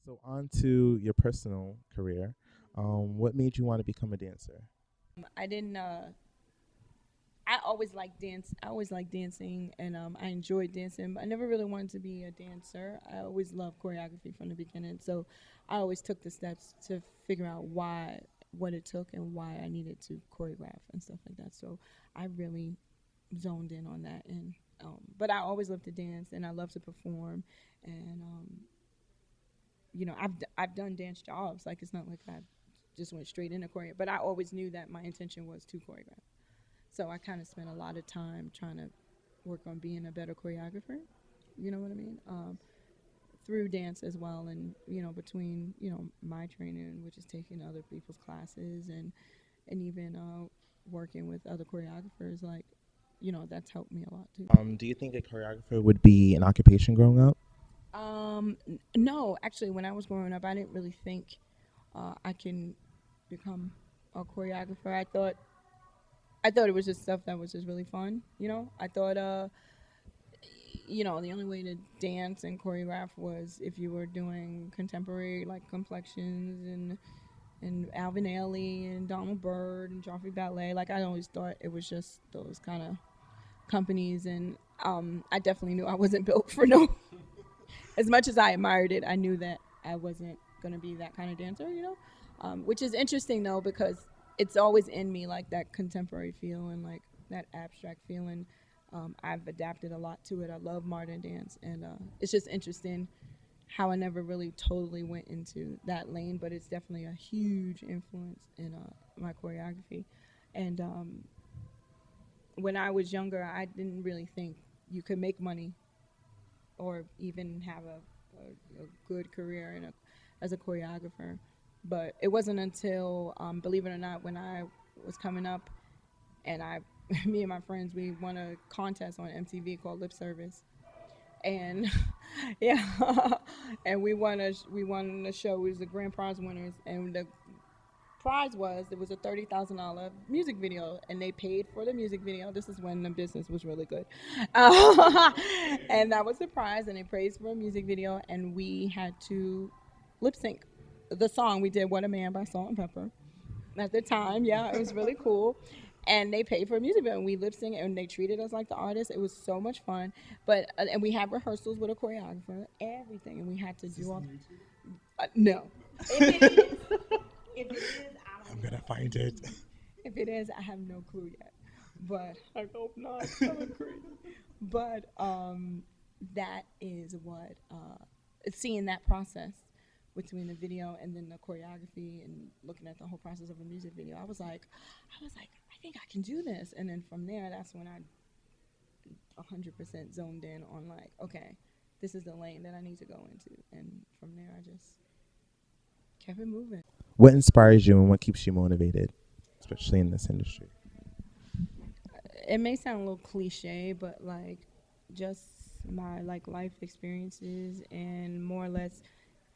So on to your personal career. What made you want to become a dancer? I didn't. I always liked dance. I always liked dancing, and I enjoyed dancing. But I never really wanted to be a dancer. I always loved choreography from the beginning. So I always took the steps to figure out what it took, and why I needed to choreograph and stuff like that. So I really zoned in on that. And but I always loved to dance, and I love to perform, and I've done dance jobs. Like, it's not like I just went straight into choreo, but I always knew that my intention was to choreograph. So I kind of spent a lot of time trying to work on being a better choreographer. You know what I mean? Through dance as well, and between my training, which is taking other people's classes, and even working with other choreographers, like that's helped me a lot too. Do you think a choreographer would be an occupation growing up? No, actually, when I was growing up, I didn't really think I can become a choreographer. I thought it was just stuff that was just really fun. I thought the only way to dance and choreograph was if you were doing contemporary, like Complexions and Alvin Ailey and Donald Byrd and Joffrey Ballet. Like, I always thought it was just those kind of companies, and I definitely knew I wasn't built for no. As much as I admired it, I knew that I wasn't gonna be that kind of dancer. Which is interesting though, because it's always in me, like that contemporary feel and like that abstract feeling. I've adapted a lot to it. I love modern dance, and it's just interesting how I never really totally went into that lane, but it's definitely a huge influence in my choreography. And when I was younger, I didn't really think you could make money or even have a good career as a choreographer. But it wasn't until, believe it or not, when I was coming up, and me and my friends, we won a contest on MTV called Lip Service, and yeah, and we won the show. We was the grand prize winners, and the prize was, it was a $30,000 music video, and they paid for the music video. This is when the business was really good, and that was the prize. And they paid for a music video, and we had to lip sync the song. We did "What a Man" by Salt and Pepper at the time. Yeah, it was really cool. And they paid for a music video, and we lip sync, and they treated us like the artists. It was so much fun. But and we had rehearsals with a choreographer, everything, and we had to do all. No, if it is, if it is, I I'm don't gonna know. find it. If it is, I have no clue yet. But I hope not. That would crazy. But that is what seeing that process between the video and then the choreography and looking at the whole process of a music video. I was like, I think I can do this. And then from there, that's when I 100% zoned in on, like, okay, this is the lane that I need to go into. And from there, I just kept it moving. What inspires you and what keeps you motivated, especially in this industry? It may sound a little cliche, but like, just my like life experiences and more or less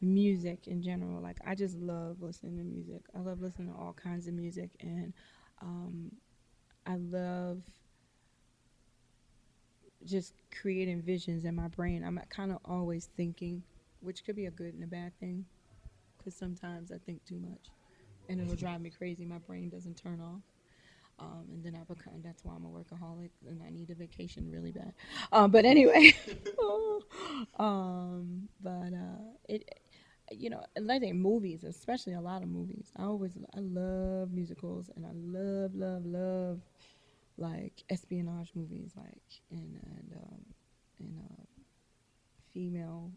music in general. Like, I just love listening to music. I love listening to all kinds of music, and um, I love just creating visions in my brain. I'm kind of always thinking, which could be a good and a bad thing, because sometimes I think too much, and it'll drive me crazy. My brain doesn't turn off. And then I become, that's why I'm a workaholic and I need a vacation really bad. But anyway, but it, like I say, movies, especially a lot of movies. I love musicals, and I love like espionage movies, like and female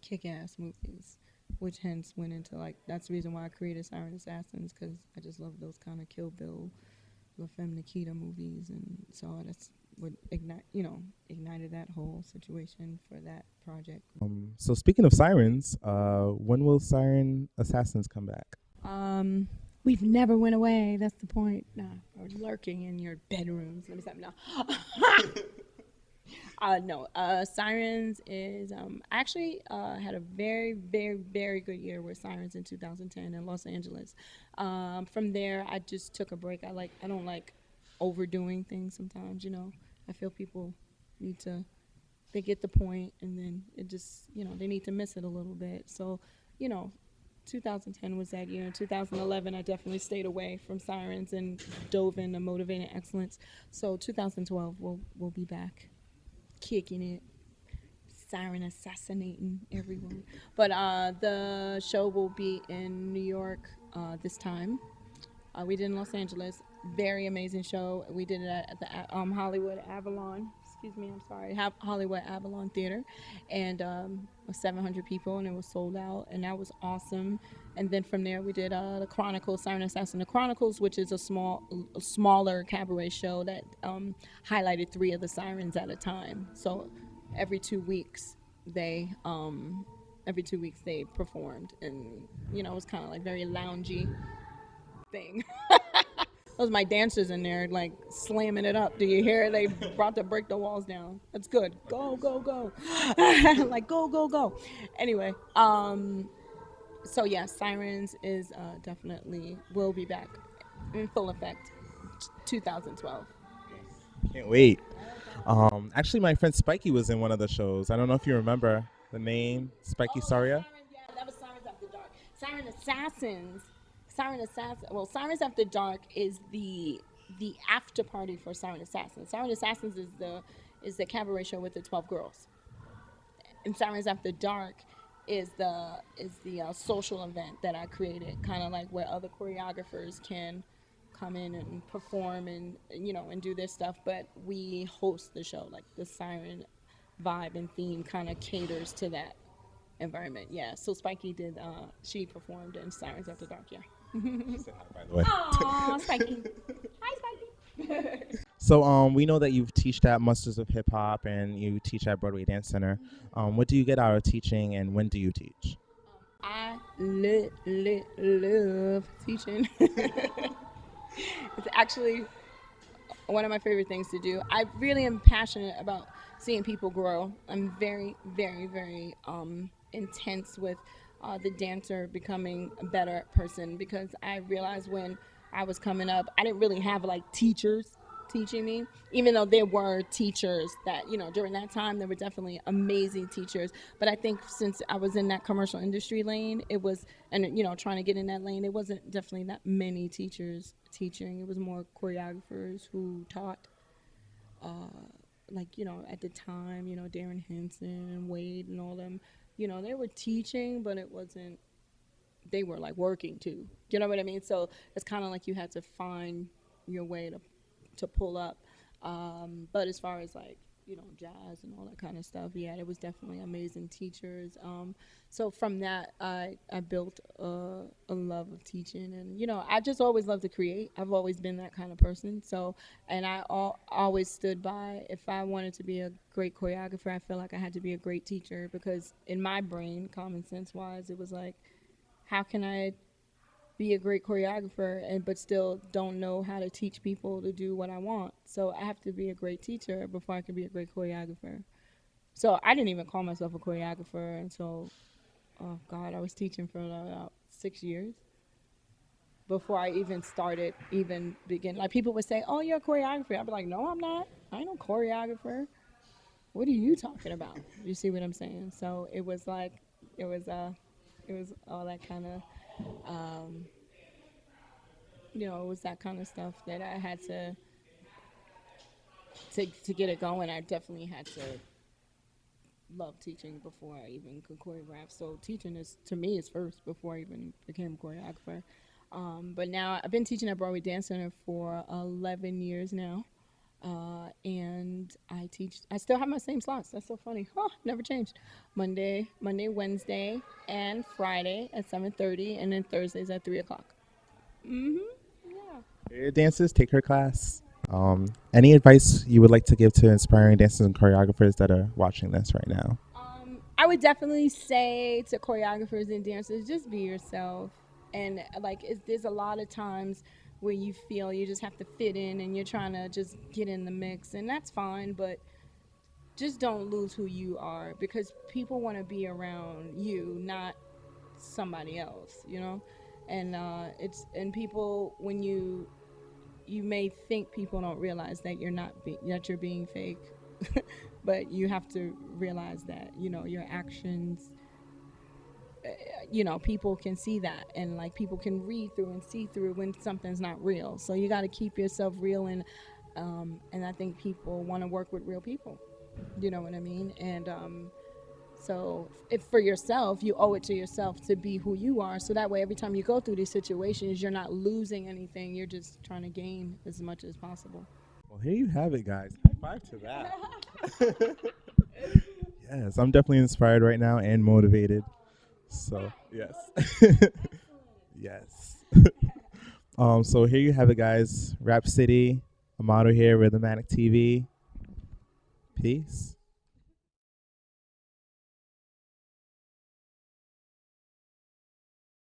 kick-ass movies, which hence went into, like, that's the reason why I created Siren Assassins, because I just love those kind of Kill Bill, La Femme Nikita movies, and so that's what ignited that whole situation for that project. So speaking of sirens, when will Siren Assassins come back? Um, we've never went away. That's the point. Nah, or lurking in your bedrooms. Let me stop. No. No. Sirens is actually had a very, very, very good year with Sirens in 2010 in Los Angeles. From there, I just took a break. I don't like overdoing things sometimes. I feel people need to, they get the point, and then it just, they need to miss it a little bit. So you know, 2010 was that year. In 2011, I definitely stayed away from Sirens and dove into Motivating Excellence. So 2012, we'll be back, kicking it, siren assassinating everyone. But the show will be in New York this time. We did in Los Angeles. Very amazing show. We did it at the Hollywood Avalon. Excuse me, I'm sorry. Hollywood Avalon Theater, and 700 people, and it was sold out, and that was awesome. And then from there, we did the Chronicles, Siren Assassin, the Chronicles, which is a smaller cabaret show that highlighted three of the sirens at a time. So every 2 weeks, they performed, and it was kind of like very loungy thing. Those my dancers in there, like slamming it up. Do you hear it? They brought to break the walls down. That's good. Go, go, go. Like go, go, go. Anyway, so yeah, Sirens is definitely will be back in full effect, 2012. Can't wait. Actually, my friend Spiky was in one of the shows. I don't know if you remember the name Spiky Saria. Yeah, that was Sirens After Dark. Siren Assassins. Siren Assassins. Well, Sirens After Dark is the after party for Siren Assassins. Siren Assassins is the cabaret show with the 12 girls, and Sirens After Dark is the social event that I created, kind of like where other choreographers can come in and perform and and do their stuff, but we host the show. Like the siren vibe and theme kind of caters to that environment. Yeah. So Spiky did. She performed in Sirens After Dark. Yeah. Say hi, by the way. Aw, Spiky. Hi, Spiky. So we know that you teach at Masters of Hip Hop and you teach at Broadway Dance Center. What do you get out of teaching, and when do you teach? I love teaching. It's actually one of my favorite things to do. I really am passionate about seeing people grow. I'm very, very, very intense with the dancer becoming a better person, because I realized when I was coming up, I didn't really have like teachers teaching me, even though there were teachers that, during that time, there were definitely amazing teachers. But I think since I was in that commercial industry lane, it was, and, trying to get in that lane, it wasn't definitely that many teachers teaching. It was more choreographers who taught, like, at the time, Darren Henson and Wade and all them, they were teaching, but it wasn't, they were like working too. You know what I mean? So it's kind of like you had to find your way to pull up. But as far as like, jazz and all that kind of stuff, yeah, it was definitely amazing teachers. So from that, I built a love of teaching, and I just always loved to create. I've always been that kind of person. So, and I always stood by, if I wanted to be a great choreographer, I felt like I had to be a great teacher, because in my brain, common sense wise, it was like, how can I be a great choreographer and but still don't know how to teach people to do what I want? So I have to be a great teacher before I can be a great choreographer. So I didn't even call myself a choreographer until, oh God, I was teaching for about 6 years before I even started, even begin. Like people would say, "Oh, you're a choreographer." I'd be like, "No, I'm not. I ain't no choreographer. What are you talking about?" You see what I'm saying? So it was like, it was it was all that kind of um, it was that kind of stuff that I had to get it going. I definitely had to love teaching before I even could choreograph. So teaching is, to me, is first before I even became a choreographer. But now I've been teaching at Broadway Dance Center for 11 years now. And I teach. I still have my same slots. That's so funny. Huh, never changed. Monday, Wednesday, and Friday at 7:30, and then Thursdays at 3 o'clock. Mhm. Yeah. Your dancers, take her class. Any advice you would like to give to inspiring dancers and choreographers that are watching this right now? I would definitely say to choreographers and dancers, just be yourself. And like, there's a lot of times where you feel you just have to fit in and you're trying to just get in the mix, and that's fine. But just don't lose who you are, because people want to be around you, not somebody else. And and people, when you may think people don't realize that that you're being fake, but you have to realize that your actions you know, people can see that, and like people can read through and see through when something's not real. So you got to keep yourself real, and I think people want to work with real people. You know what I mean? And so if for yourself, you owe it to yourself to be who you are. So that way, every time you go through these situations, you're not losing anything. You're just trying to gain as much as possible. Well, here you have it, guys. High five to that. Yes, I'm definitely inspired right now and motivated. So yes, yes. So here you have it, guys. Rhapsody, Amado here, Rhythmatic TV. Peace.